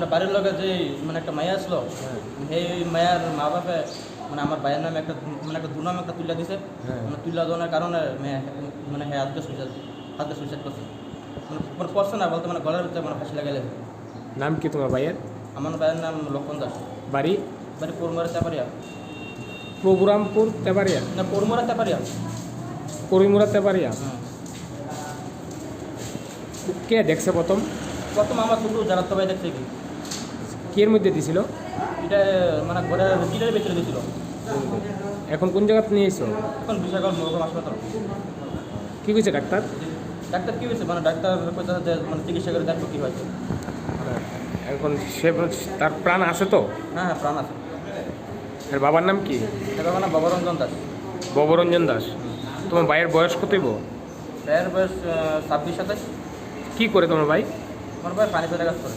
আমরা বাড়ির লোকের যে মানে একটা মায়া আসলো, সেই মায়ার মা বাপে মানে আমার ভাইয়ের নামে একটা মানে একটা দুনাম একটা তুলে দিছে। মানে তুলে দেওয়ার কারণে মেয়ে মানে হ্যাঁ আজকে সুইসাইড করছে। মানে করছে না বলতে মানে গলার ভিতরে মানে ফাঁসি লাগাইলে। নাম কি তোমার ভাইয়ের? আমার ভাইয়ের নাম লক্ষণ দাস। বাড়ি? বাড়ি পরমুরা তেপারিয়া। প্রভুরামপুর তেবাড়িয়া? না, পরমুরা তেপারিয়া। করিমুরা তেবাড়িয়া। হুম। কে দেখছে প্রথম? প্রথম আমার ছোটো যারা তো ভাই দেখছে কি কির মধ্যে দিছিল? এটা মানে ঘরের টিনের ভিতরে দিয়েছিল। এখন কোন জায়গাতে নিয়ে এসো? এখন বিশাখাল মহকুমা হাসপাতাল। কি কইছে ডাক্তার? ডাক্তার কী হয়েছে মানে ডাক্তার কইতে যে মানে চিকিৎসা করে দেখো কী হয়েছে। এখন সে তার প্রাণ আছে তো? হ্যাঁ হ্যাঁ, প্রাণ আছে। এর বাবার নাম কি? এটা মানে বাবারঞ্জন দাস। ববরঞ্জন দাস। তোমার ভাইয়ের বয়স কতইব? ভাইয়ের বয়স 26-27। কি করে তোমার ভাই? আমার ভাই পানি পেতে কাজ করে।